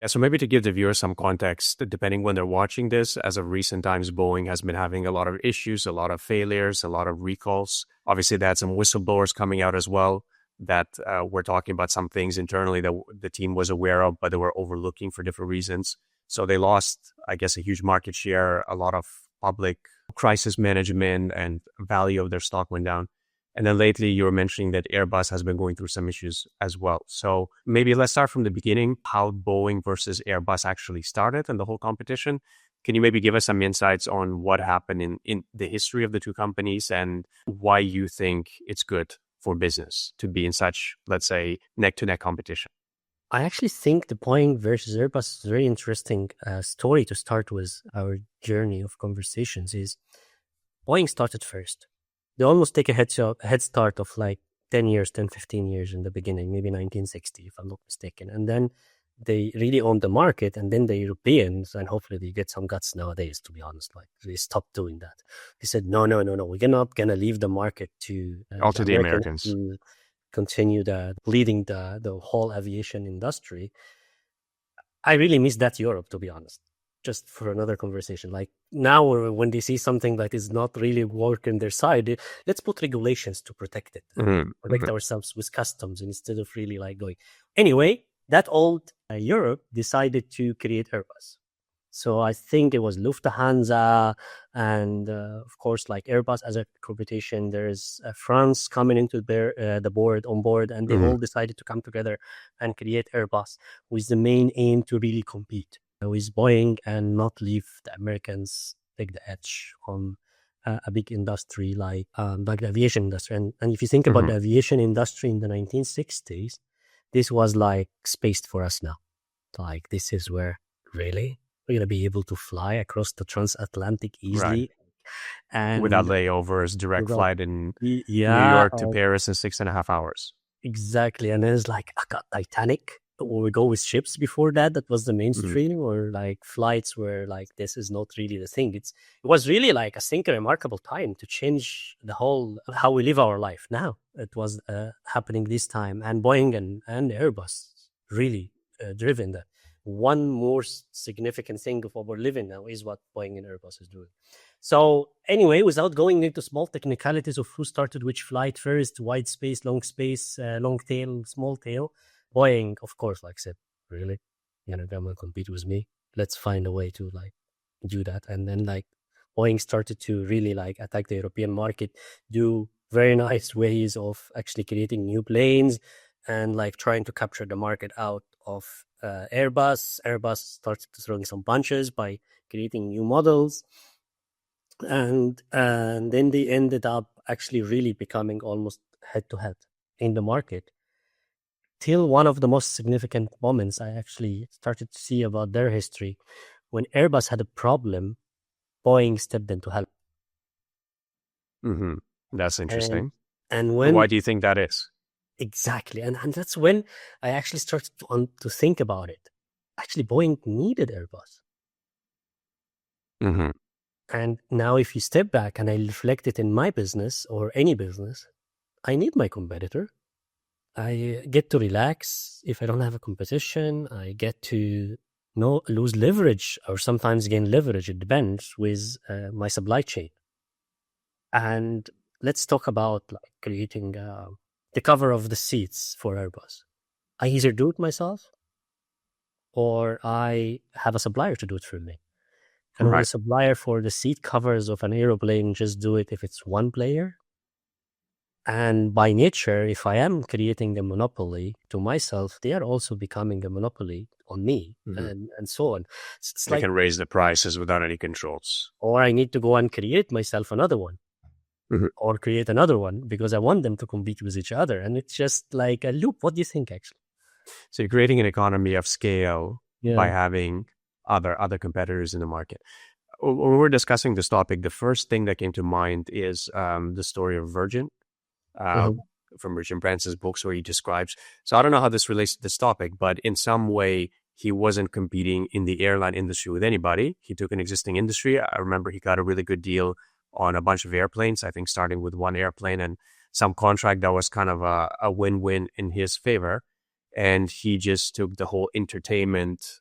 Yeah, so maybe to give the viewers some context, depending when they're watching this, as of recent times, Boeing has been having a lot of issues, a lot of failures, a lot of recalls. Obviously, they had some whistleblowers coming out as well that were talking about some things internally that the team was aware of, but they were overlooking for different reasons. So they lost, I guess, a huge market share, a lot of public crisis management, and value of their stock went down. And then lately, you were mentioning that Airbus has been going through some issues as well. So maybe let's start from the beginning, how Boeing versus Airbus actually started and the whole competition. Can you maybe give us some insights on what happened in the history of the two companies and why you think it's good for business to be in such, let's say, neck-to-neck competition? I actually think the Boeing versus Airbus is a very interesting story to start with our journey of conversations. Is Boeing started first. They almost take a head start of like 10 years, 10, 15 years in the beginning, maybe 1960, if I'm not mistaken. And then they really owned the market, and then the Europeans, and hopefully they get some guts nowadays, to be honest, like they stopped doing that. They said, no, we're not going to leave the market to The Americans. To continue leading the whole aviation industry. I really miss that Europe, to be honest. Just for another conversation, like now when they see something that is not really working their side, let's put regulations to protect it, protect ourselves with customs instead of really like going. Anyway, that old Europe decided to create Airbus. So I think it was Lufthansa and of course like Airbus as a competition. There's France coming into the board, and they all decided to come together and create Airbus with the main aim to really compete with Boeing and not leave the Americans take the edge on a big industry like the aviation industry. And if you think about the aviation industry in the 1960s, this was like spaced for us now. Like this is where really we're going to be able to fly across the transatlantic easily. Right. And without layovers, direct flight in New York to Paris in 6.5 hours. Exactly. And then it's like, I got Titanic. Or we go with ships before that was the mainstream, or like flights where like this is not really the thing. It was really like I think a remarkable time to change the whole how we live our life now. It was happening this time, and Boeing and Airbus really driven that. One more significant thing of what we're living now is what Boeing and Airbus is doing. So anyway, without going into small technicalities of who started which flight first, wide space, long tail, small tail, Boeing, of course, like said, really, you're not gonna compete with me. Let's find a way to like do that. And then like Boeing started to really like attack the European market, do very nice ways of actually creating new planes and like trying to capture the market out of Airbus. Airbus started throwing some punches by creating new models. And then they ended up actually really becoming almost head to head in the market. Till one of the most significant moments I actually started to see about their history, when Airbus had a problem, Boeing stepped in to help. That's interesting. And when, why do you think that is? Exactly. And that's when I actually started to think about it. Actually, Boeing needed Airbus. And now if you step back and I reflect it in my business or any business, I need my competitor. I get to relax if I don't have a competition. I get to lose leverage or sometimes gain leverage. It depends with my supply chain. And let's talk about like creating the cover of the seats for Airbus. I either do it myself or I have a supplier to do it for me. And when the supplier for the seat covers of an aeroplane just do it if it's one player. And by nature, if I am creating a monopoly to myself, they are also becoming a monopoly on me and so on. They can raise the prices without any controls. Or I need to go and create myself another one or create another one because I want them to compete with each other. And it's just like a loop. What do you think, actually? So you're creating an economy of scale by having other competitors in the market. When we're discussing this topic, the first thing that came to mind is the story of Virgin. From Richard Branson's books where he describes. So I don't know how this relates to this topic, but in some way he wasn't competing in the airline industry with anybody. He took an existing industry. I remember he got a really good deal on a bunch of airplanes, I think starting with one airplane and some contract that was kind of a win-win in his favor. And he just took the whole entertainment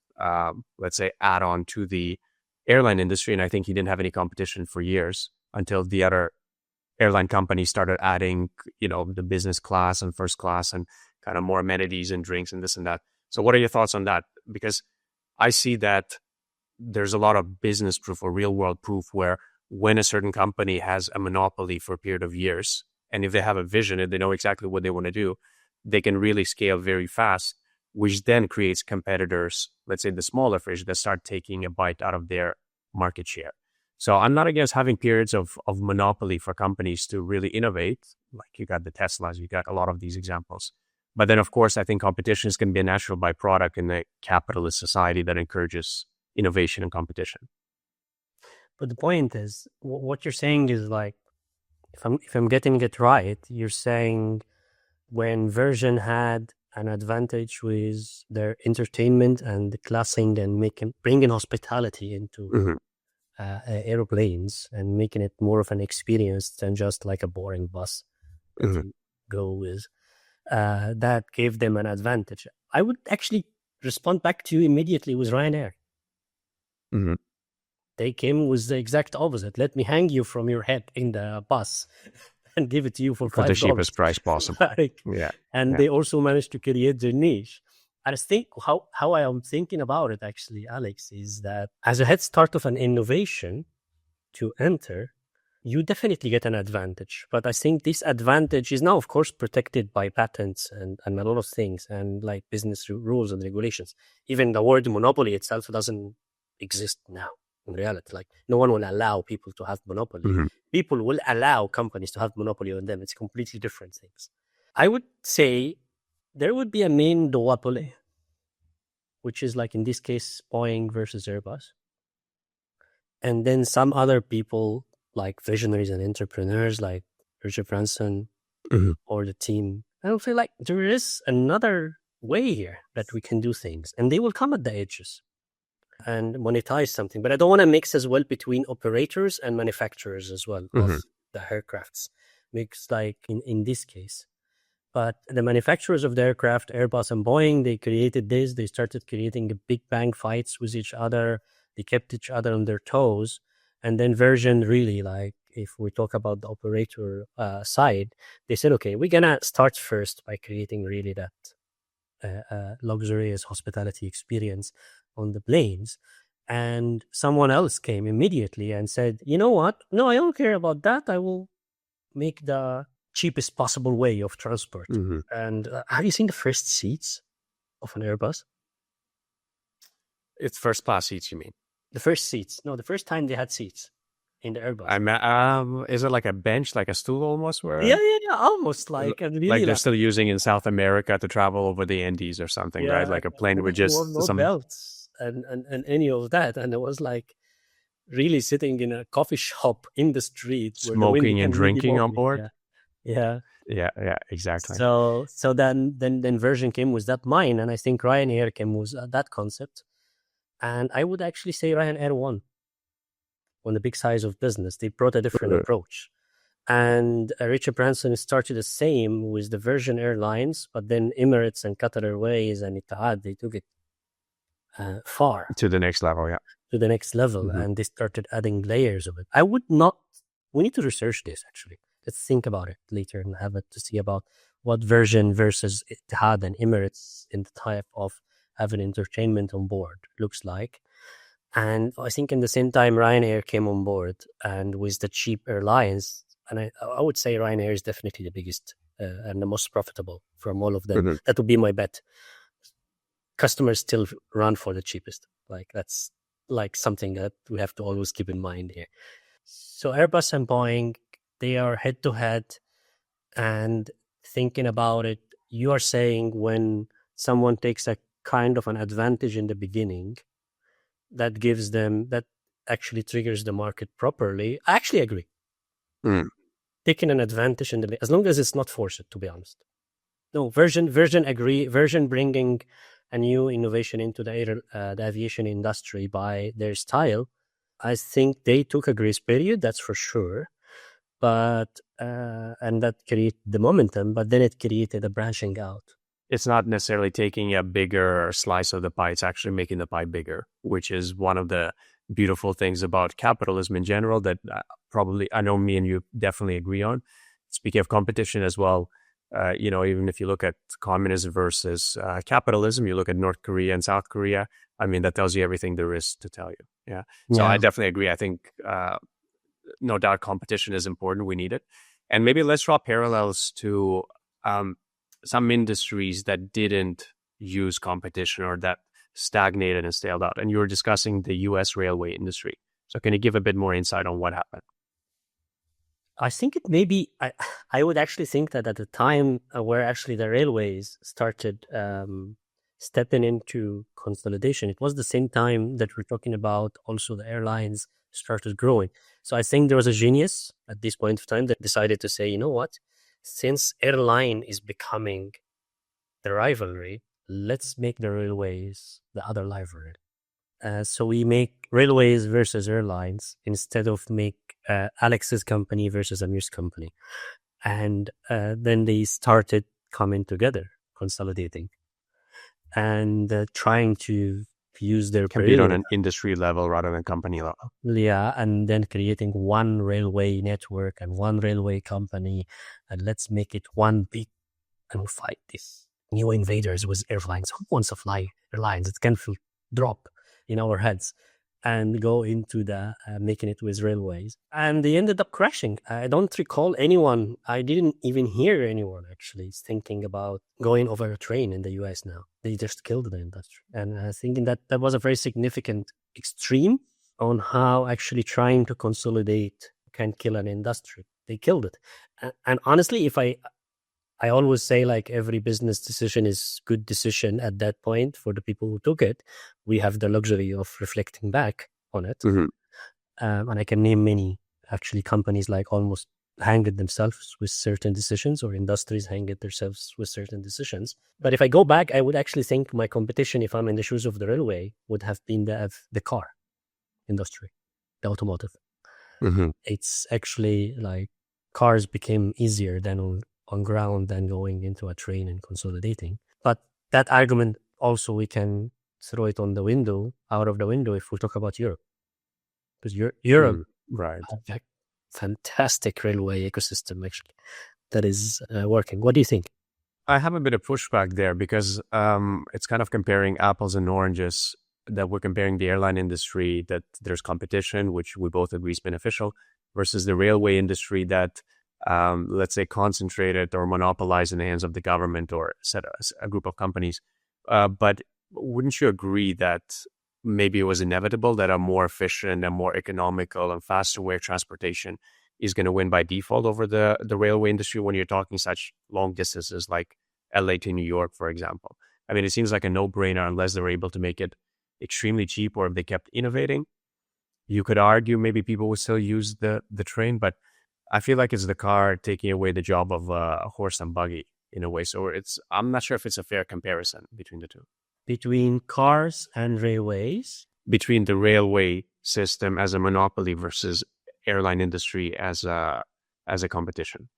let's say, add-on to the airline industry. And I think he didn't have any competition for years until the other airline companies started adding, the business class and first class and kind of more amenities and drinks and this and that. So what are your thoughts on that? Because I see that there's a lot of business proof or real world proof where when a certain company has a monopoly for a period of years, and if they have a vision and they know exactly what they want to do, they can really scale very fast, which then creates competitors, let's say the smaller fish, that start taking a bite out of their market share. So I'm not against having periods of monopoly for companies to really innovate. Like you got the Teslas, you got a lot of these examples. But then, of course, I think competition is going to be a natural byproduct in a capitalist society that encourages innovation and competition. But the point is, what you're saying is like, if I'm getting it right, you're saying when Virgin had an advantage with their entertainment and the classing and bringing hospitality into airplanes and making it more of an experience than just like a boring bus that you go with, that gave them an advantage. I would actually respond back to you immediately with Ryanair. They came with the exact opposite. Let me hang you from your head in the bus and give it to you for $5. The cheapest price possible. They also managed to create their niche. I think how I am thinking about it, actually, Alex, is that as a head start of an innovation to enter, you definitely get an advantage. But I think this advantage is now, of course, protected by patents and a lot of things and like business rules and regulations. Even the word monopoly itself doesn't exist now. In reality, like no one will allow people to have monopoly. People will allow companies to have monopoly on them. It's completely different things. I would say there would be a main duopoly, which is like in this case Boeing versus Airbus, and then some other people like visionaries and entrepreneurs like Richard Branson or the team. I would feel like there is another way here that we can do things, and they will come at the edges and monetize something. But I don't want to mix as well between operators and manufacturers as well of the aircrafts. Mix like in this case. But the manufacturers of the aircraft, Airbus and Boeing, they created this. They started creating big bang fights with each other. They kept each other on their toes. And then Virgin really, like if we talk about the operator side, they said, okay, we're going to start first by creating really that luxurious hospitality experience on the planes. And someone else came immediately and said, you know what? No, I don't care about that. I will make the cheapest possible way of transport. And have you seen the first seats of an Airbus? It's first class seats, you mean? The first seats. No, the first time they had seats in the Airbus. Is it like a bench, like a stool almost? Where... Yeah, almost like. Really like they're still using in South America to travel over the Andes or something, right? Like a plane with just no belts and any of that. And it was like really sitting in a coffee shop in the street. Smoking and drinking on board? Yeah, exactly. So then Virgin came with that mind, and I think Ryanair came with that concept. And I would actually say Ryanair won on the big size of business. They brought a different approach. And Richard Branson started the same with the Virgin Airlines, but then Emirates and Qatar Airways and Etihad, they took it far. To the next level, To the next level, and they started adding layers of it. We need to research this, actually. Let's think about it later and have it to see about what Virgin versus Etihad and Emirates in the type of having entertainment on board looks like. And I think in the same time, Ryanair came on board, and with the cheap airlines, and I would say Ryanair is definitely the biggest and the most profitable from all of them. That would be my bet. Customers still run for the cheapest. Like that's like something that we have to always keep in mind here. So Airbus and Boeing, they are head to head, and thinking about it, you are saying when someone takes a kind of an advantage in the beginning, that gives them, that actually triggers the market properly. I actually agree. Taking an advantage in the, as long as it's not forced, to be honest. No, Virgin agree. Virgin bringing a new innovation into the aviation industry by their style. I think they took a grace period, that's for sure. But and that created the momentum, but then it created a branching out it's not necessarily taking a bigger slice of the pie. It's actually making the pie bigger, which is one of the beautiful things about capitalism in general that probably I know me and you definitely agree on. Speaking of competition as well, even if you look at communism versus capitalism, you look at North Korea and South Korea. I mean, that tells you everything there is to tell you. Yeah. So I definitely agree. I think no doubt competition is important. We need it. And maybe let's draw parallels to some industries that didn't use competition or that stagnated and stalled out. And you were discussing the US railway industry. So can you give a bit more insight on what happened? I think it may be, I would actually think that at the time where actually the railways started stepping into consolidation, it was the same time that we're talking about also the airlines started growing. So I think there was a genius at this point of time that decided to say, you know what, since airline is becoming the rivalry, let's make the railways the other rivalry. So we make railways versus airlines instead of make Alex's company versus Amir's company. And then they started coming together, consolidating, and trying to use their compete on an industry level rather than company level. Yeah, and then creating one railway network and one railway company, and let's make it one big and fight these new invaders with airlines. Who wants to fly airlines? It can feel drop in our heads and go into the making it with railways. And they ended up crashing. I don't recall anyone, I didn't even hear anyone actually thinking about going over a train in the US now. They just killed the industry. And I think that was a very significant extreme on how actually trying to consolidate can kill an industry. They killed it. And honestly, if I always say like every business decision is good decision at that point for the people who took it. We have the luxury of reflecting back on it. Mm-hmm. And I can name many actually companies like almost hanged themselves with certain decisions or industries hanged themselves with certain decisions. But if I go back, I would actually think my competition, if I'm in the shoes of the railway, would have been the car industry, the automotive. Mm-hmm. It's actually like cars became easier than on ground than going into a train and consolidating. But that argument also we can throw it out of the window if we talk about Europe. Because Europe right. has a fantastic railway ecosystem actually that is working. What do you think? I have a bit of pushback there because it's kind of comparing apples and oranges, that we're comparing the airline industry, that there's competition, which we both agree is beneficial, versus the railway industry that let's say concentrated or monopolized in the hands of the government or a group of companies. But wouldn't you agree that maybe it was inevitable that a more efficient and more economical and faster way of transportation is going to win by default over the railway industry when you're talking such long distances like LA to New York, for example? I mean, it seems like a no-brainer unless they were able to make it extremely cheap, or if they kept innovating. You could argue maybe people would still use the train, but I feel like it's the car taking away the job of a horse and buggy in a way. So I'm not sure if it's a fair comparison between the two. Between cars and railways? Between the railway system as a monopoly versus airline industry as a competition.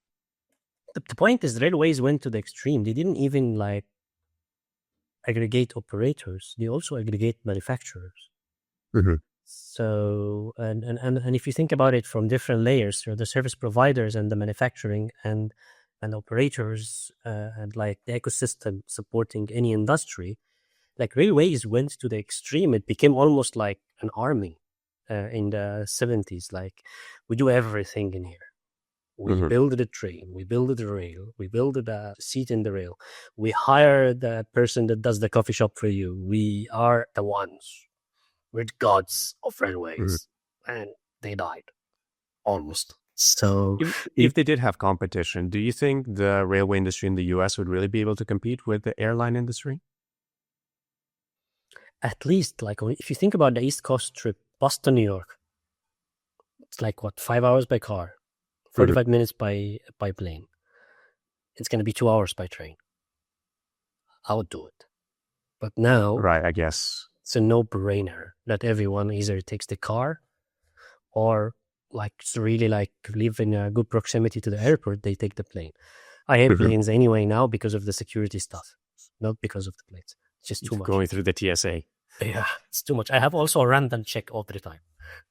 The point is railways went to the extreme. They didn't even like aggregate operators. They also aggregate manufacturers. Mm-hmm. So, and if you think about it from different layers, the service providers and the manufacturing and operators and like the ecosystem supporting any industry, like railways went to the extreme. It became almost like an army in the 70s. Like we do everything in here. We build the train, we build the rail, we build the seat in the rail. We hire the person that does the coffee shop for you. We are the ones. We're gods of railways, and they died almost. So if they did have competition, do you think the railway industry in the US would really be able to compete with the airline industry? At least, like if you think about the East Coast trip, Boston, New York, it's like 5 hours by car, 45 minutes by plane. It's going to be 2 hours by train. I would do it. But now, right, I guess it's a no-brainer that everyone either takes the car or like to really like live in a good proximity to the airport, they take the plane. I hate planes anyway now because of the security stuff. not because of the planes. It's just too much. Going through the TSA. Yeah, it's too much. I have also a random check all the time.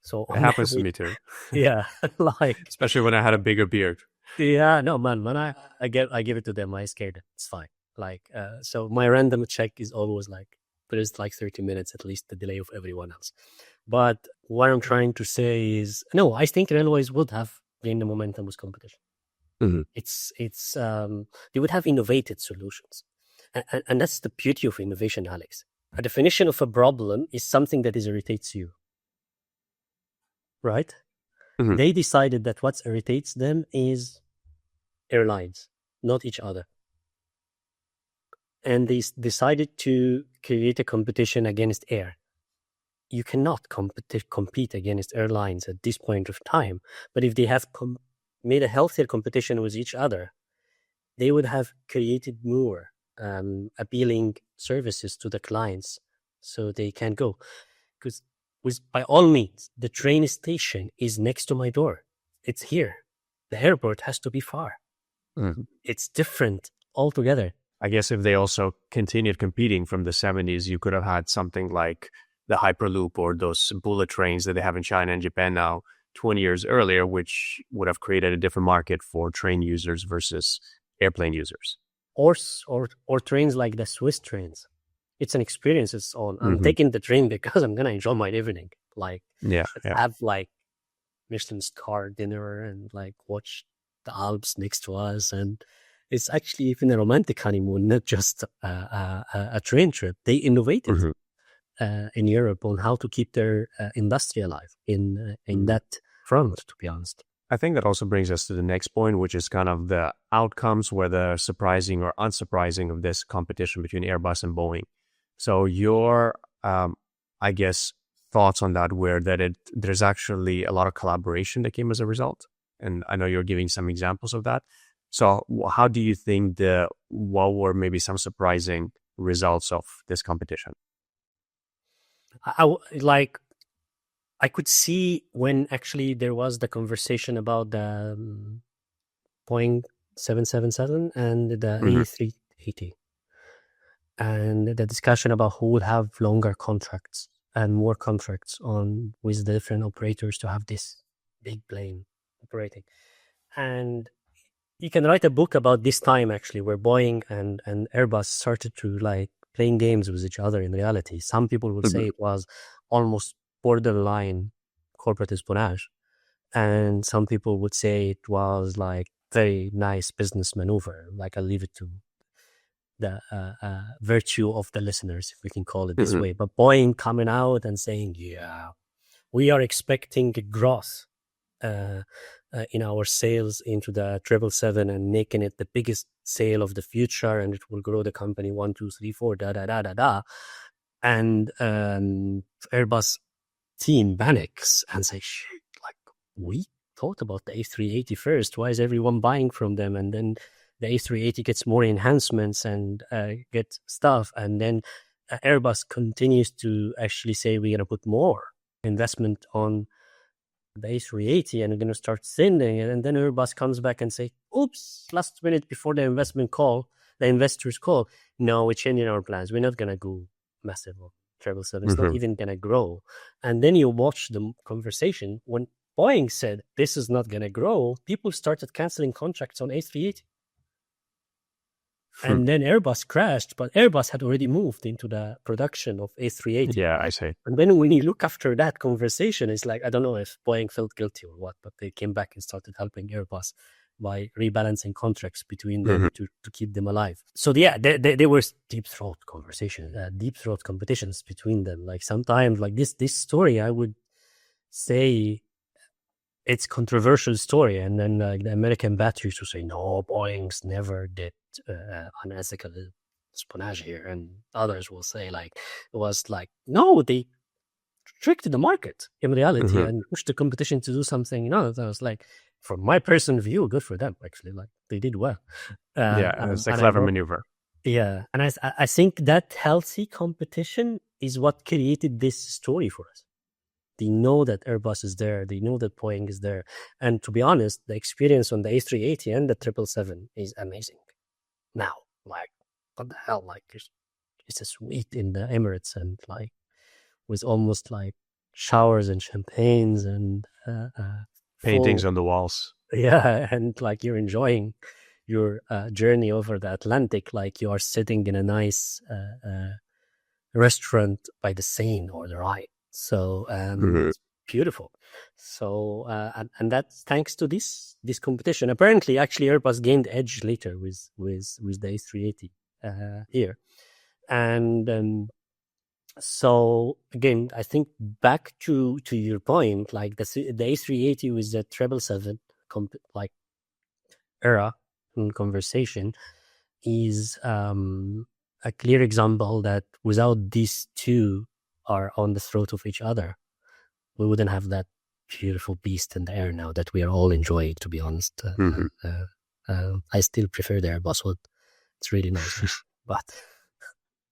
So It happens to me too. Yeah, like especially when I had a bigger beard. Yeah, no, man. When I give it to them, I scared it. It's fine. Like, so my random check is always like there is like 30 minutes at least the delay of everyone else. But what I'm trying to say is, no, I think railways would have gained the momentum with competition. Mhm. It's they would have innovated solutions, and that's the beauty of innovation, Alex. A definition of a problem is something that irritates you, right? Mhm. They decided that what irritates them is airlines, not each other. And they decided to create a competition against air. You cannot compete against airlines at this point of time. But if they have made a healthier competition with each other, they would have created more appealing services to the clients so they can go. Because by all means, the train station is next to my door. It's here. The airport has to be far. Mhm. It's different altogether. I guess if they also continued competing from the 70s, you could have had something like the Hyperloop or those bullet trains that they have in China and Japan now 20 years earlier, which would have created a different market for train users versus airplane users. Or trains like the Swiss trains. It's an experience. It's on. I'm Mhm. taking the train because I'm gonna enjoy my evening. Like, Yeah. have like Michelin star dinner and like watch the Alps next to us, and it's actually even a romantic honeymoon, not just a train trip. They innovated Mhm. in Europe on how to keep their industry alive in Mhm. that front, to be honest. I think that also brings us to the next point, which is kind of the outcomes, whether surprising or unsurprising, of this competition between Airbus and Boeing. So your, I guess, thoughts on that were that there's actually a lot of collaboration that came as a result. And I know you're giving some examples of that. So how do you think what were maybe some surprising results of this competition? I could see when actually there was the conversation about the Boeing 777 and the Mhm. A380, and the discussion about who would have longer contracts and more contracts on with the different operators to have this big plane operating. And you can write a book about this time actually, where Boeing and Airbus started to like playing games with each other in reality. Some people would say Mhm. it was almost borderline corporate espionage, and some people would say it was like very nice business maneuver. Like, I'll leave it to the virtue of the listeners, if we can call it this Mhm. way. But Boeing coming out and saying, yeah, we are expecting growth in our sales into the 777 and making it the biggest sale of the future, and it will grow the company 1, 2, 3, 4, da da da da da. And Airbus team panics and say, shit, like, we thought about the A380 first. Why is everyone buying from them? And then the A380 gets more enhancements and get stuff, and then Airbus continues to actually say we're going to put more investment on the A380 and we're going to start sending it. And then Airbus comes back and say, oops, last minute before the investors call, no, we're changing our plans. We're not going to go massive on 777. It's not Mhm. even going to grow. And then you watch the conversation when Boeing said this is not going to grow, people started canceling contracts on A380. And then Airbus crashed, but Airbus had already moved into the production of A380. Yeah, I see. And then when you look after that conversation, it's like, I don't know if Boeing felt guilty or what, but they came back and started helping Airbus by rebalancing contracts between them Mhm. to keep them alive. So yeah, there were deep throat conversations, deep throat competitions between them. Like sometimes like this story, I would say it's controversial story. And then like the American batteries will say, no, Boeing's never did unethical espionage here. And others will say like, it was like, no, they tricked the market in reality Mhm. and pushed the competition to do something. That was like, from my personal view, good for them, actually. Like, they did well. Yeah, it's a And I clever know, maneuver. yeah. And I think that healthy competition is what created this story for us. They know that Airbus is there. They know that Boeing is there. And to be honest, the experience on the A380 and the 777 is amazing. Now, like, what the hell? Like, it's a suite in the Emirates, and like with almost like showers and champagnes and Paintings full, on the walls. yeah, and like you're enjoying your journey over the Atlantic, like you are sitting in a nice restaurant by the Seine or the Rhine. So it's beautiful. So and that's thanks to this competition. Apparently, actually, Airbus gained edge later with the A380 here, and so again, I think back to your point, like the A380 with the 777 like era in conversation is a clear example that without these two are on the throat of each other, we wouldn't have that beautiful beast in the air now that we are all enjoying, to be honest. I still prefer the Airbus one. It's really nice. But,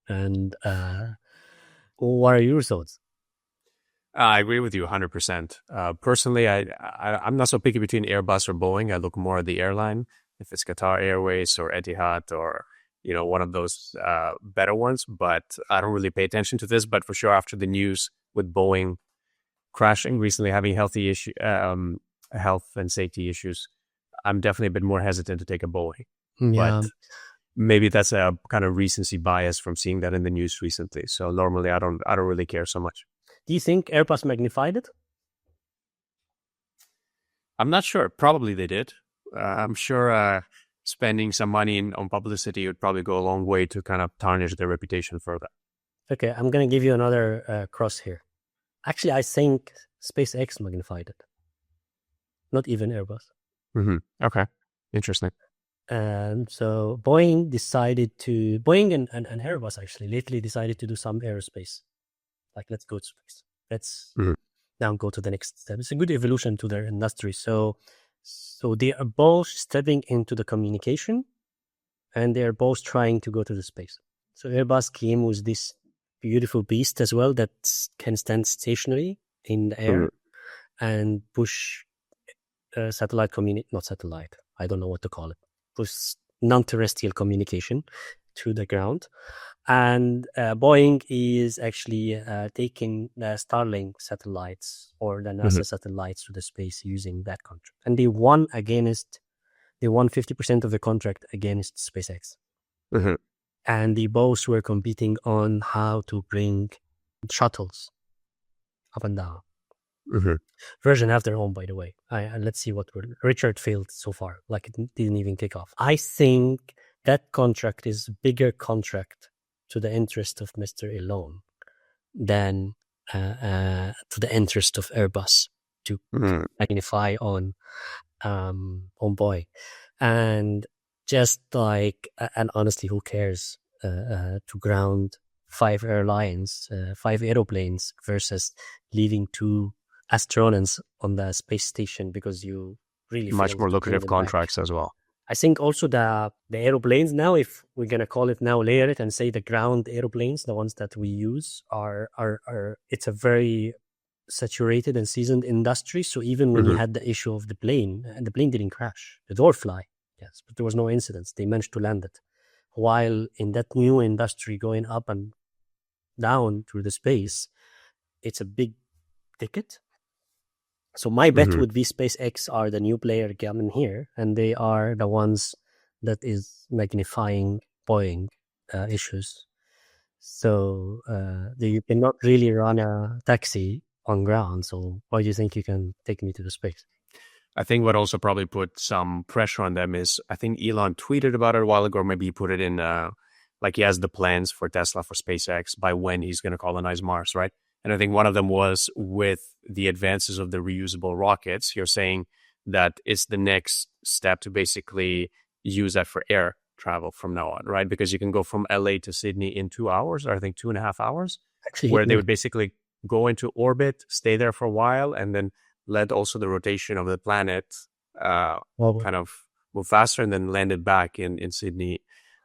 and what are your thoughts? I agree with you 100%. Personally, I'm not so picky between Airbus or Boeing. I look more at the airline, if it's Qatar Airways or Etihad or, one of those better ones. But I don't really pay attention to this. But for sure, after the news with Boeing crashing recently, having health and safety issues, I'm definitely a bit more hesitant to take a Boeing. Yeah. But maybe that's a kind of recency bias from seeing that in the news recently. So normally, I don't really care so much. Do you think Airbus magnified it? I'm not sure. Probably they did. I'm sure spending some money on publicity would probably go a long way to kind of tarnish their reputation further. Okay, I'm going to give you another cross here. Actually, I think SpaceX magnified it. Not even Airbus. Okay, interesting. And so Boeing and Airbus actually lately decided to do some aerospace. Like, let's go to space. Let's now go to the next step. It's a good evolution to their industry. So they are both stepping into the communication, and they are both trying to go to the space. So Airbus came with this beautiful beast as well that can stand stationary in the air and push not satellite. I don't know what to call it. Push non-terrestrial communication to the ground. And Boeing is actually taking the Starlink satellites or the NASA satellites to the space using that contract. And they won 50% of the contract against SpaceX. And they both were competing on how to bring shuttles up and down. Virgin have their own, by the way. Let's see what Richard failed so far. Like, it didn't even kick off. I think that contract is a bigger contract to the interest of Mr. Elon than to the interest of Airbus to magnify on Boeing. And just like, and honestly, who cares to ground 5 airlines, 5 aeroplanes versus leaving 2 astronauts on the space station because you really much more lucrative contracts as well. I think also the aeroplanes now, if we're gonna call it now, layer it and say the ground aeroplanes, the ones that we use are it's a very saturated and seasoned industry. So even when you had the issue of the plane didn't crash. The door fly, yes, but there was no incidents. They managed to land it. While in that new industry going up and down through the space, it's a big ticket. So my bet would be SpaceX are the new player coming here, and they are the ones that is magnifying Boeing issues. So you cannot really run a taxi on ground. So why do you think you can take me to the space? I think what also probably put some pressure on them is, I think Elon tweeted about it a while ago, or maybe he put it in, like he has the plans for Tesla, for SpaceX, by when he's going to colonize Mars, right? And I think one of them was with the advances of the reusable rockets. You're saying that it's the next step to basically use that for air travel from now on, right? Because you can go from LA to Sydney in 2 hours, or I think 2.5 hours, where they would basically go into orbit, stay there for a while, and then let also the rotation of the planet kind of move faster, and then land it back in Sydney,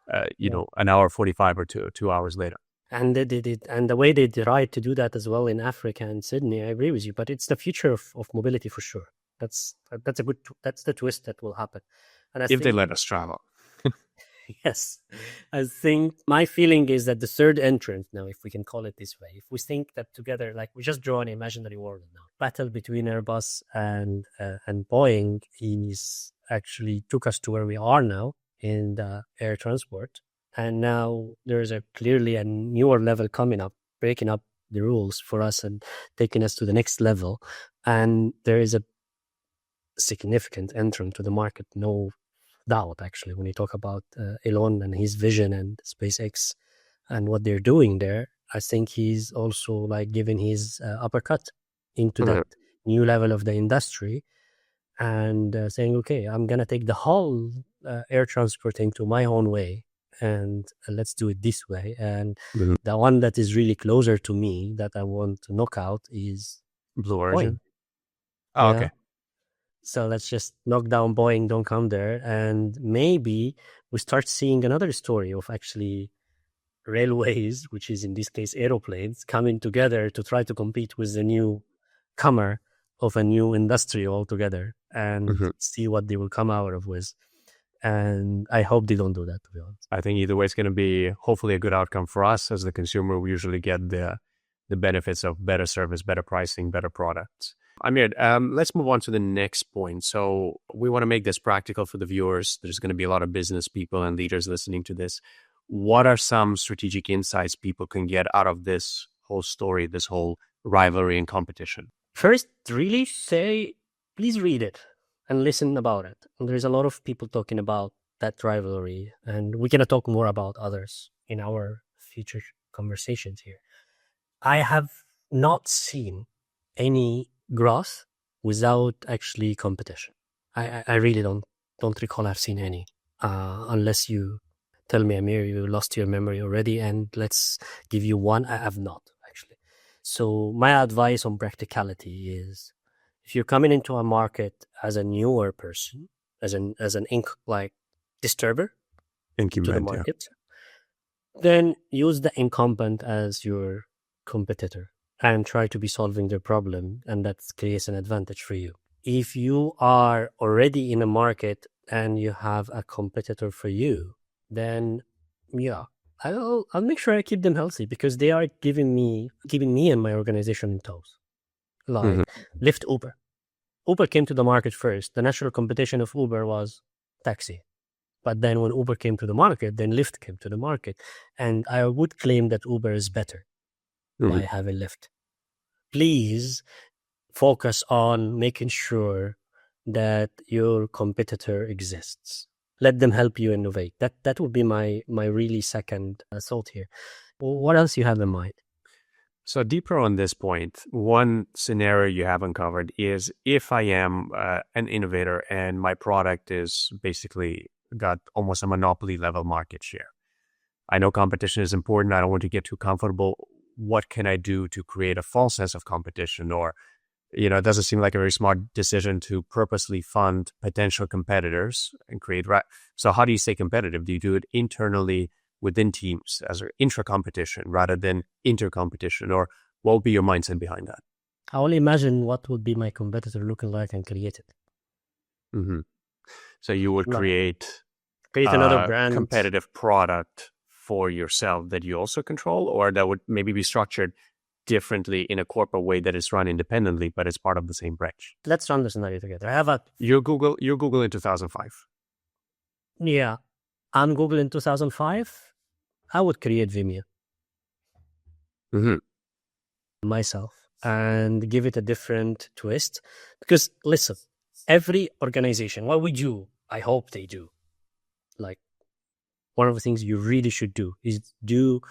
an hour 45 or 2 hours later. And they did, and the way they tried to do that as well in Africa and Sydney, I agree with you. But it's the future of mobility for sure. That's the twist that will happen. And if they let us travel. Yes. I think my feeling is that the third entrant now, if we can call it this way, if we think that together, like we just draw an imaginary world now, battle between Airbus and Boeing is actually took us to where we are now in the air transport. And now there's clearly a newer level coming up, breaking up the rules for us and taking us to the next level. And there is a significant entrant to the market, no doubt, actually, when you talk about Elon and his vision and SpaceX and what they're doing there. I think he's also like giving his uppercut into that new level of the industry and saying, okay, I'm going to take the whole air transporting to my own way and let's do it this way. And the one that is really closer to me that I want to knock out is Blue Origin. Boeing. Oh, okay. So let's just knock down Boeing, don't come there. And maybe we start seeing another story of actually railways, which is in this case aeroplanes, coming together to try to compete with the newcomer of a new industry altogether and see what they will come out of with. And I hope they don't do that, to be honest. I think either way, it's going to be hopefully a good outcome for us as the consumer. We usually get the benefits of better service, better pricing, better products. Amir, let's move on to the next point. So we want to make this practical for the viewers. There's going to be a lot of business people and leaders listening to this. What are some strategic insights people can get out of this whole story, this whole rivalry and competition? First, really say, please read it and listen about it. And there's a lot of people talking about that rivalry, and we're going to talk more about others in our future conversations here. I have not seen any growth without actually competition. I really don't recall I've seen any, unless you tell me, Amir, you lost your memory already, and let's give you one. I have not, actually. So my advice on practicality is, if you're coming into a market as a newer person, as an disturber to the market, then use the incumbent as your competitor and try to be solving their problem, and that creates an advantage for you. If you are already in a market and you have a competitor for you, then I'll make sure I keep them healthy, because they are keeping me and my organization in tows. Like Lyft, Uber. Uber came to the market first. The natural competition of Uber was taxi. But then when Uber came to the market, then Lyft came to the market. And I would claim that Uber is better by having Lyft. Please focus on making sure that your competitor exists. Let them help you innovate. That would be my really second thought here. What else you have in mind? So deeper on this point, one scenario you haven't covered is if I am an innovator and my product is basically got almost a monopoly level market share. I know competition is important. I don't want to get too comfortable. What can I do to create a false sense of competition? Or, it doesn't seem like a very smart decision to purposely fund potential competitors and create. So how do you stay competitive? Do you do it internally within teams as an intra-competition rather than inter-competition? Or what would be your mindset behind that? I only imagine what would be my competitor looking like and create it. So you would create another brand, competitive product for yourself that you also control, or that would maybe be structured differently in a corporate way that is run independently, but it's part of the same branch. Let's run the scenario together. I have You're Google in 2005. Yeah. I'm Google in 2005. I would create Vimeo. Myself, and give it a different twist. Because listen, every organization, what we do, I hope they do. Like, one of the things you really should do is do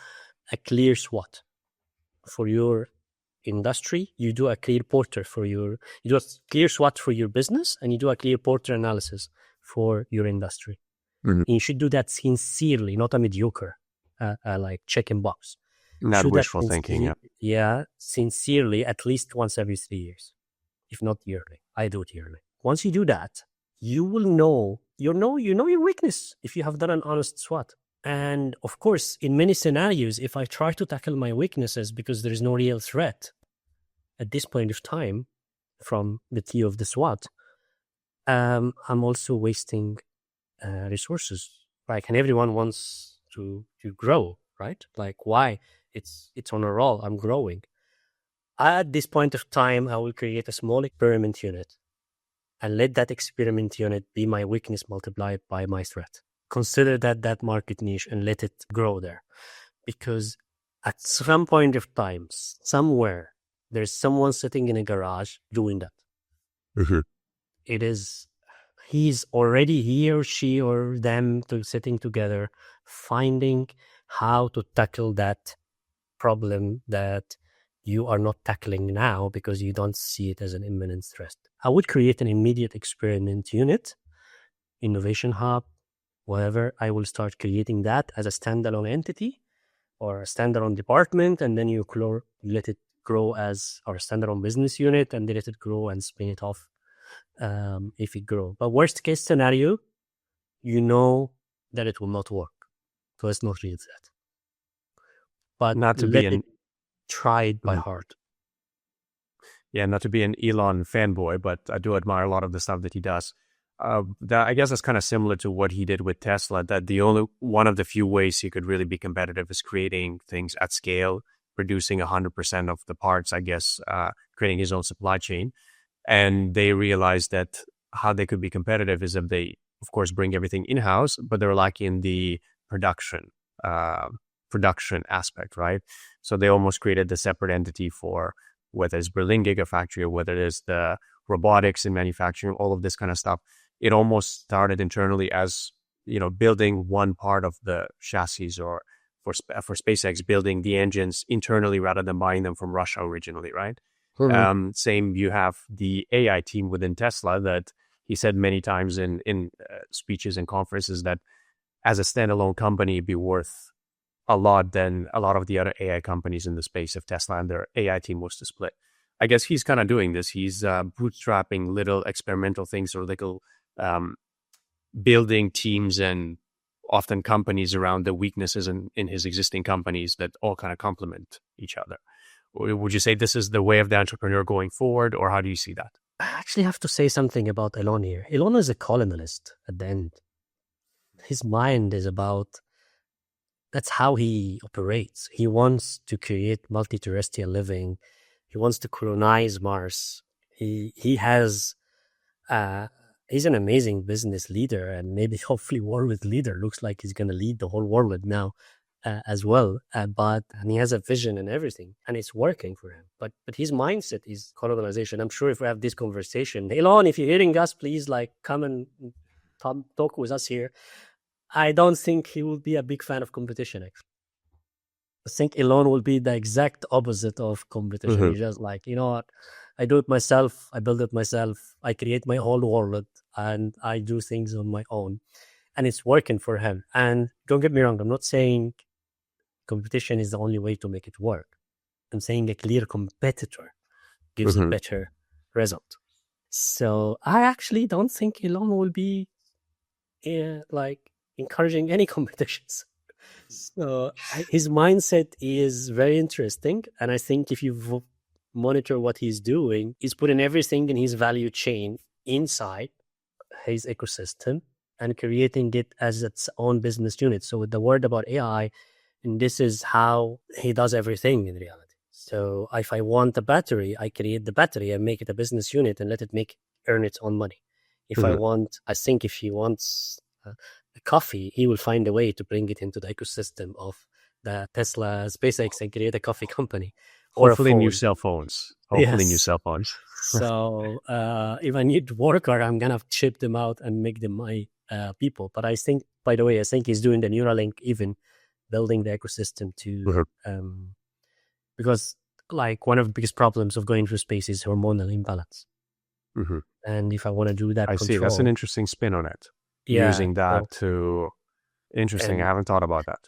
a clear SWOT for your industry. You do a clear porter you do a clear SWOT for your business, and you do a clear porter analysis for your industry. You should do that sincerely, not a mediocre, like check-in box. Not wishful thinking, Yeah, sincerely, at least once every 3 years, if not yearly. I do it yearly. Once you do that, you will know your weakness if you have done an honest SWOT. And of course, in many scenarios, if I try to tackle my weaknesses because there is no real threat at this point of time from the T of the SWOT, I'm also wasting resources Like, and everyone wants to grow, right? Like, why? It's on a roll. I'm growing. At this point of time, I will create a small experiment unit and let that experiment unit be my weakness multiplied by my threat. Consider that market niche and let it grow there. Because at some point of time, somewhere, there's someone sitting in a garage doing that. Mm-hmm. It is, he's already, he or she or them sitting together, finding how to tackle that problem that you are not tackling now because you don't see it as an imminent threat. I would create an immediate experiment unit, innovation hub, whatever. I will start creating that as a standalone entity or a standalone department, and then you let it grow as our standalone business unit, and then let it grow and spin it off if it grows. But worst case scenario, you know that it will not work. So it's not really that. But Not to let be it try it by Mhm. heart. Yeah, not to be an Elon fanboy, but I do admire a lot of the stuff that he does. I guess that's kind of similar to what he did with Tesla, that the only one of the few ways he could really be competitive is creating things at scale, producing 100% of the parts, I guess, creating his own supply chain. And they realized that how they could be competitive is if they, of course, bring everything in-house, but they're lacking the production aspect, right? So they almost created the separate entity for whether it's Berlin Gigafactory or whether it is the robotics in manufacturing, all of this kind of stuff. It almost started internally as, building one part of the chassis, or for SpaceX, building the engines internally rather than buying them from Russia originally, right? Same, you have the AI team within Tesla that he said many times in speeches and conferences that as a standalone company, it'd be worth a lot than a lot of the other AI companies in the space if Tesla and their AI team was to split. I guess he's kind of doing this. He's bootstrapping little experimental things or little building teams and often companies around the weaknesses in his existing companies that all kind of complement each other. Would you say this is the way of the entrepreneur going forward, or how do you see that? I actually have to say something about Elon here. Elon is a colonialist at the end. His mind is about, that's how he operates. He wants to create multi-terrestrial living. He wants to colonize Mars. He has, he's an amazing business leader and maybe hopefully world leader. Looks like he's going to lead the whole world now as well. And he has a vision and everything, and it's working for him. But his mindset is colonization. I'm sure if we have this conversation, Elon, if you're hearing us, please come and talk with us here. I don't think he will be a big fan of competition, actually. I think Elon will be the exact opposite of competition. Mm-hmm. He's just like, you know what? I do it myself. I build it myself. I create my whole world and I do things on my own. And it's working for him. And don't get me wrong, I'm not saying competition is the only way to make it work. I'm saying a clear competitor gives a better result. So I actually don't think Elon will be encouraging any competitions. So his mindset is very interesting. And I think if you monitor what he's doing, he's putting everything in his value chain inside his ecosystem and creating it as its own business unit. So with the word about AI, and this is how he does everything in reality. So if I want a battery, I create the battery and make it a business unit and let it earn its own money. If I think if he wants a coffee, he will find a way to bring it into the ecosystem of the Tesla, SpaceX, and create a coffee company. Hopefully new cell phones. So if I need worker, I'm going to ship them out and make them my people. But I think, by the way, he's doing the Neuralink, even building the ecosystem to, because like one of the biggest problems of going through space is hormonal imbalance. And if I want to do that, I see. That's an interesting spin on it. Using that to, interesting. I haven't thought about that.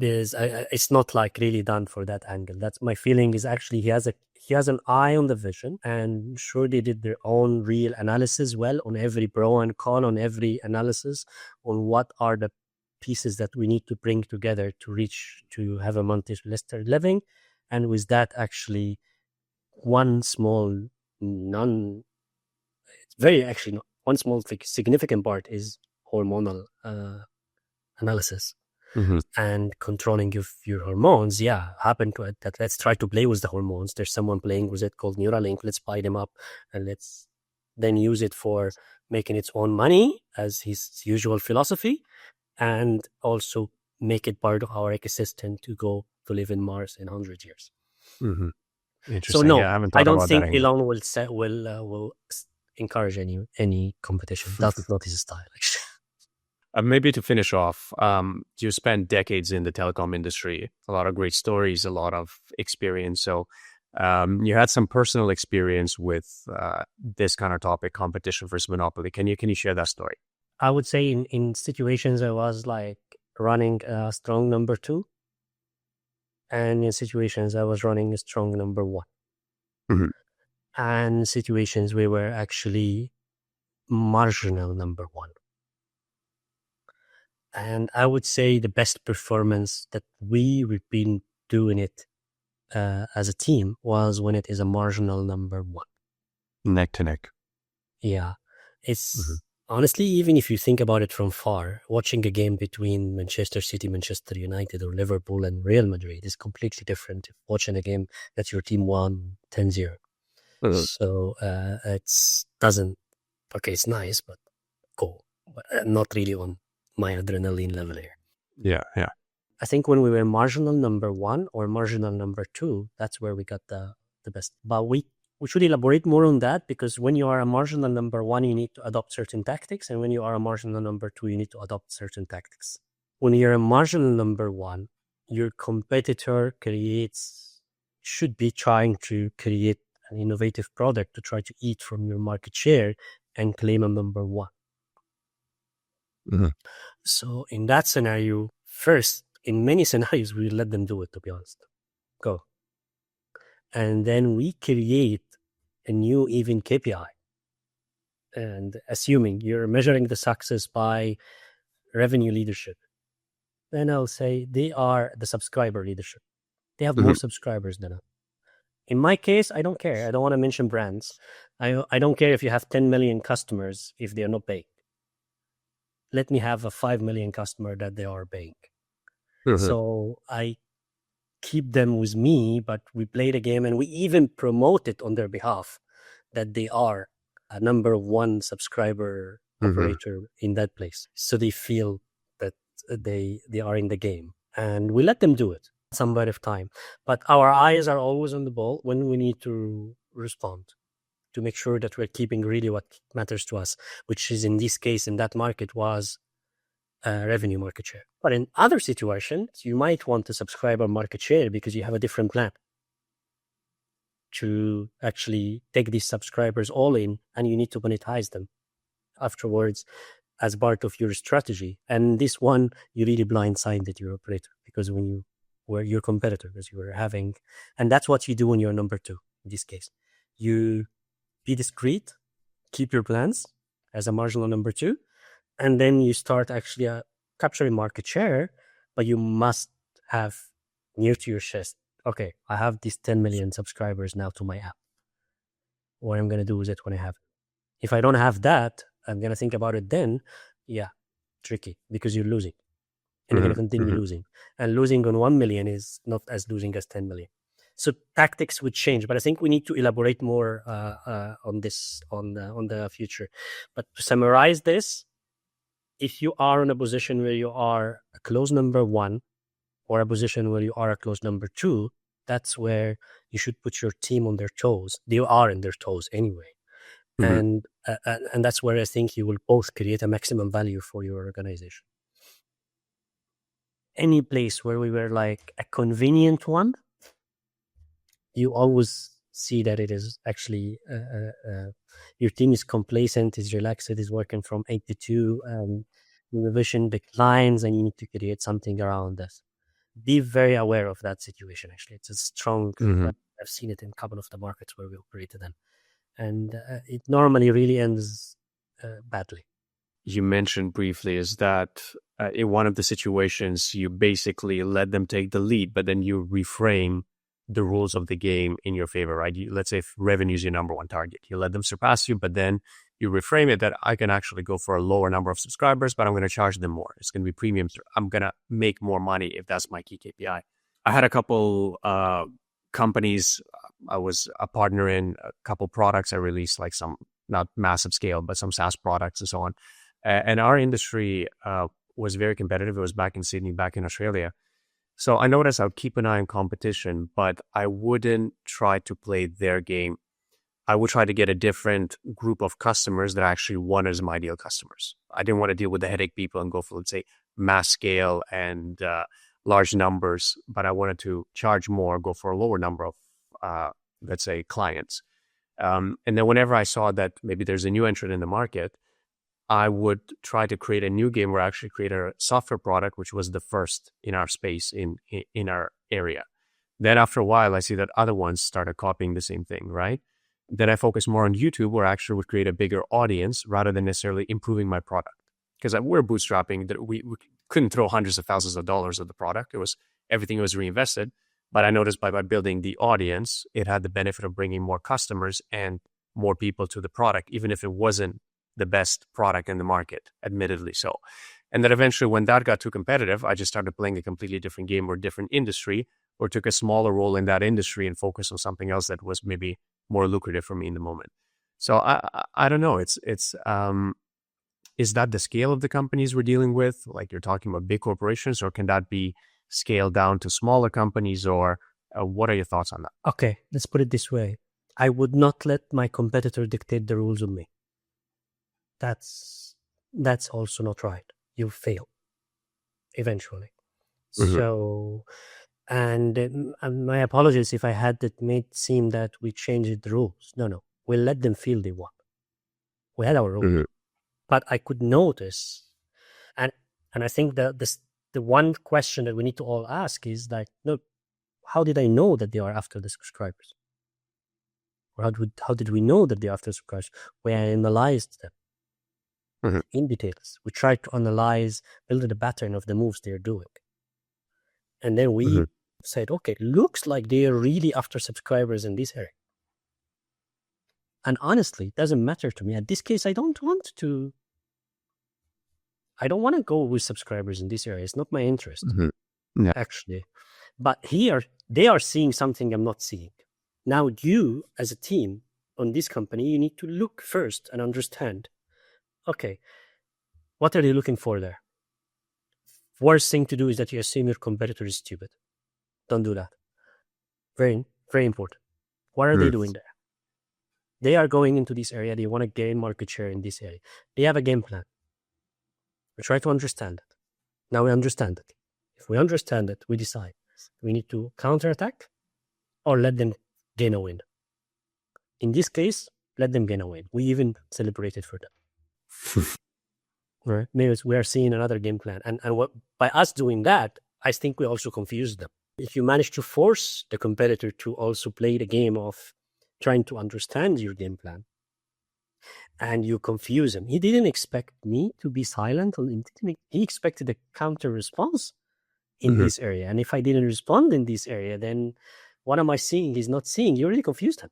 It's not like really done for that angle. That's my feeling. Is actually he has an eye on the vision, and sure they did their own real analysis on every pro and con, on every analysis on what are the pieces that we need to bring together to have a multi-terrestrial living. And with that, actually, one small significant part is hormonal analysis Mm-hmm. and controlling of your hormones. Happen to it that let's try to play with the hormones. There's someone playing with it called Neuralink. Let's buy them up and let's then use it for making its own money as his usual philosophy, and also make it part of our ecosystem to go to live in Mars in 100 years. Mm-hmm. So Interesting. no, Yeah, I haven't I thought don't about that think angle. Elon will encourage any competition. That's not his style, actually. Maybe to finish off, you spent decades in the telecom industry, a lot of great stories, a lot of experience. So you had some personal experience with this kind of topic, competition versus monopoly. Can you share that story? I would say in situations I was like running a strong number 2, and in situations I was running a strong number 1. Mm-hmm. And situations we were actually marginal number 1. And I would say the best performance that we've been doing it as a team was when it is a marginal number 1. Neck to neck. Yeah. It's honestly, even if you think about it from far, watching a game between Manchester City, Manchester United, or Liverpool and Real Madrid is completely different if watching a game that your team won 10-0. So it's nice, but cool. But not really on my adrenaline level here. Yeah. I think when we were marginal number 1 or marginal number 2, that's where we got the best. But we should elaborate more on that, because when you are a marginal number 1, you need to adopt certain tactics. And when you are a marginal number 2, you need to adopt certain tactics. When you're a marginal number 1, your competitor should be trying to create an innovative product to try to eat from your market share and claim a number 1. Mm-hmm. So in that scenario, first, in many scenarios, we let them do it, to be honest. Go. And then we create a new even KPI. And assuming you're measuring the success by revenue leadership, then I'll say they are the subscriber leadership. They have more subscribers than us. In my case, I don't care. I don't want to mention brands. I don't care if you have 10 million customers if they are not paying. Let me have a 5 million customer that they are paying. So I keep them with me, but we play the game and we even promote it on their behalf that they are a number 1 subscriber operator in that place. So they feel that they are in the game, and we let them do it some bit of time. But our eyes are always on the ball when we need to respond, to make sure that we're keeping really what matters to us, which is in this case, in that market, was revenue market share. But in other situations, you might want a subscriber market share because you have a different plan to actually take these subscribers all in, and you need to monetize them afterwards as part of your strategy. And this one, you really blindsided your operator, because when you were your competitor, because you were having, and that's what you do when you're number 2 in this case. You be discreet, keep your plans as a marginal number 2, and then you start actually capturing market share, but you must have near to your chest, okay, I have these 10 million subscribers now to my app. What I'm going to do with it when I have it. If I don't have that, I'm going to think about it then. Yeah, tricky, because you're losing. And you're going to continue losing. And losing on 1 million is not as losing as 10 million. So tactics would change, but I think we need to elaborate more on this on the future. But to summarize this, if you are in a position where you are a close number 1 or a position where you are a close number 2, that's where you should put your team on their toes. They are on their toes anyway. And that's where I think you will both create a maximum value for your organization. Any place where we were like a convenient one, you always see that it is actually your team is complacent, is relaxed, is working from 8 to 2, and the vision declines, and you need to create something around this. Be very aware of that situation. Actually, it's a strong. I've seen it in a couple of the markets where we operated in, and it normally really ends badly. You mentioned briefly is that in one of the situations you basically let them take the lead, but then you reframe the rules of the game in your favor, right? Let's say if revenue is your number one target, you let them surpass you, but then you reframe it that I can actually go for a lower number of subscribers, but I'm going to charge them more. It's going to be premium. I'm going to make more money if that's my key KPI. I had a couple companies I was a partner in, a couple products I released, like some, not massive scale, but some SaaS products and so on. And our industry was very competitive. It was back in Sydney, back in Australia. So I noticed I would keep an eye on competition, but I wouldn't try to play their game. I would try to get a different group of customers that I actually want as my ideal customers. I didn't want to deal with the headache people and go for, let's say, mass scale and large numbers, but I wanted to charge more, go for a lower number of, let's say, clients. And then whenever I saw that maybe there's a new entrant in the market, I would try to create a new game where I actually create a software product, which was the first in our space, in our area. Then after a while, I see that other ones started copying the same thing, right? Then I focus more on YouTube, where I actually would create a bigger audience rather than necessarily improving my product. Because we're bootstrapping, that we couldn't throw hundreds of thousands of dollars at the product. It was everything was reinvested. But I noticed by building the audience, it had the benefit of bringing more customers and more people to the product, even if it wasn't the best product in the market, admittedly so. And then eventually when that got too competitive, I just started playing a completely different game or different industry, or took a smaller role in that industry and focused on something else that was maybe more lucrative for me in the moment. So I don't know. It's is that the scale of the companies we're dealing with? Like you're talking about big corporations, or can that be scaled down to smaller companies, or what are your thoughts on that? Okay, let's put it this way. I would not let my competitor dictate the rules of me. That's also not right. You fail eventually. Mm-hmm. So, and my apologies if I had it made seem that we changed the rules. No, we let them feel they want. We had our rules, mm-hmm. But I could notice, and I think that the one question that we need to all ask is like, no, how did I know that they are after the subscribers? Or how did we know that they're after subscribers? We analyzed them. Mm-hmm. In details. We tried to analyze, build the pattern of the moves they're doing. And then we mm-hmm. said, okay, looks like they're really after subscribers in this area. And honestly, it doesn't matter to me. At this case, I don't want to go with subscribers in this area. It's not my interest, mm-hmm. Yeah. Actually. But here, they are seeing something I'm not seeing. Now, you, as a team on this company, you need to look first and understand, okay, what are they looking for there? Worst thing to do is that you assume your competitor is stupid. Don't do that. Very, very important. What are they doing there? They are going into this area. They want to gain market share in this area. They have a game plan. We try to understand it. Now we understand it. If we understand it, we decide we need to counterattack or let them gain a win. In this case, let them gain a win. We even celebrated for them. Right? Maybe we are seeing another game plan. And what, by us doing that, I think we also confuse them. If you manage to force the competitor to also play the game of trying to understand your game plan, and you confuse him, he didn't expect me to be silent. He expected a counter response in mm-hmm. this area. And if I didn't respond in this area, then what am I seeing? He's not seeing. You really confused him.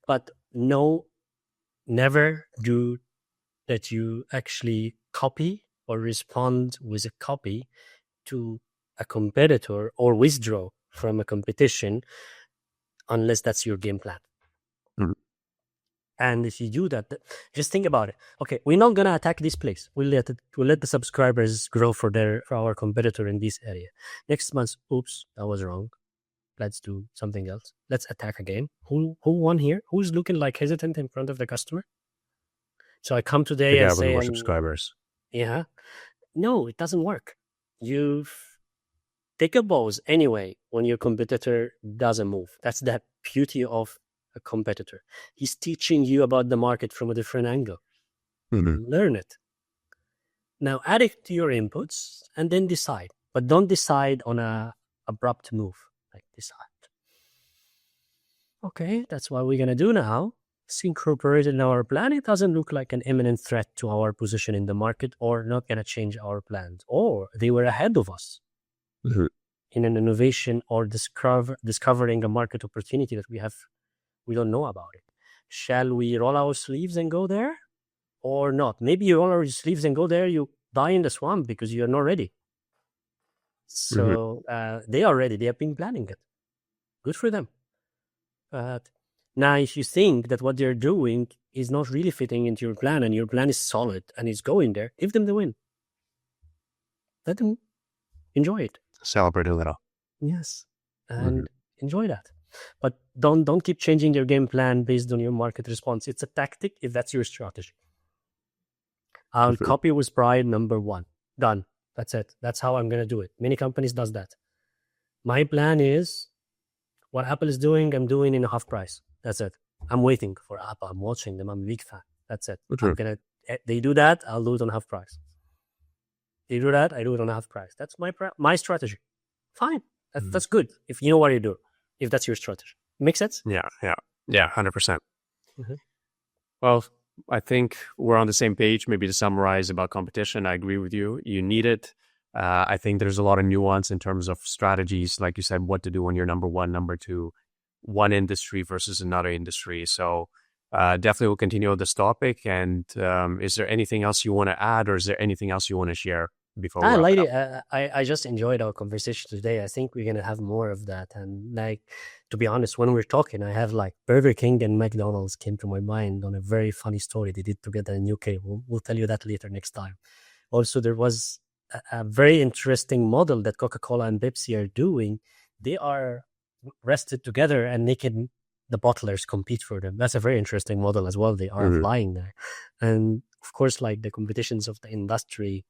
But no, never do that you actually copy or respond with a copy to a competitor or withdraw from a competition unless that's your game plan. Mm-hmm. And if you do that, just think about it. Okay, we're not going to attack this place. We'll let the subscribers grow for our competitor in this area. Next month, oops, that was wrong. Let's do something else. Let's attack again. Who won here? Who's looking like hesitant in front of the customer? So I come today and say, more subscribers. Yeah. No, it doesn't work. You take a pause anyway when your competitor doesn't move. That's the beauty of a competitor. He's teaching you about the market from a different angle. Mm-hmm. Learn it. Now add it to your inputs and then decide. But don't decide on a abrupt move. Like decide. Okay, that's what we're going to do now. It's incorporated in our plan. It doesn't look like an imminent threat to our position in the market or not going to change our plans. Or they were ahead of us. Mm-hmm. in an innovation or discovering a market opportunity that we don't know about it. Shall we roll our sleeves and go there or not? Maybe you roll our sleeves and go there, you die in the swamp because you're not ready. So they are ready. They have been planning it. Good for them. But now, if you think that what they're doing is not really fitting into your plan and your plan is solid and is going there, give them the win. Let them enjoy it. Celebrate a little. Yes. And enjoy that. But don't keep changing your game plan based on your market response. It's a tactic if that's your strategy. I'll copy with pride, number one. Done. That's it. That's how I'm going to do it. Many companies does that. My plan is what Apple is doing, I'm doing in a half price. That's it. I'm waiting for Apple. I'm watching them. I'm a big fan. That's it. They do that, I'll do it on half price. They do that, I do it on half price. That's my strategy. Fine. That's good. If you know what you do, if that's your strategy. Make sense? Yeah, 100%. Well, I think we're on the same page. Maybe to summarize about competition, I agree with you. You need it. I think there's a lot of nuance in terms of strategies, like you said, what to do when you're number one, number two, one industry versus another industry. So definitely we'll continue with this topic. And is there anything else you want to add, or is there anything else you want to share before we wrap it up? I just enjoyed our conversation today. I think we're going to have more of that. And like, to be honest, when we're talking, I have like Burger King and McDonald's came to my mind on a very funny story they did together in UK. We'll tell you that later next time. Also, there was a very interesting model that Coca-Cola and Pepsi are doing. They are rested together and making the bottlers compete for them. That's a very interesting model as well. They are flying there. And of course, like the competitions of the industries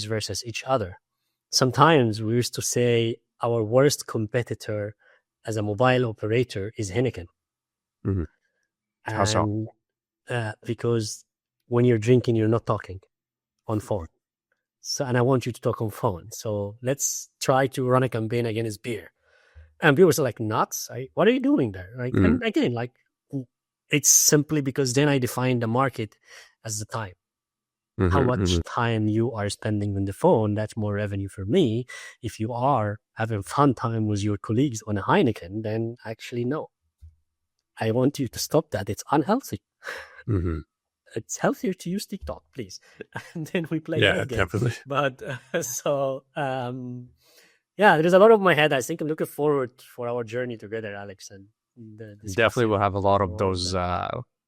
versus each other. Sometimes we used to say our worst competitor as a mobile operator is Heineken. How so? Because when you're drinking, you're not talking on phone. So, and I want you to talk on phone. So let's try to run a campaign against beer. And people were like, nuts? What are you doing there? Like, and again, like, it's simply because then I define the market as the time. How much time you are spending on the phone, that's more revenue for me. If you are having fun time with your colleagues on a Heineken, then actually no. I want you to stop that. It's unhealthy. It's healthier to use TikTok, please. And then we play that game. Definitely. But there's a lot of my head. I think I'm looking forward for our journey together, Alex. And definitely we'll have a lot of those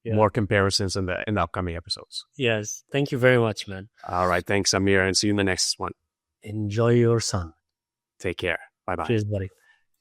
more comparisons in the upcoming episodes. Yes. Thank you very much, man. All right. Thanks, Amir. And see you in the next one. Enjoy your sun. Take care. Bye-bye. Cheers, buddy.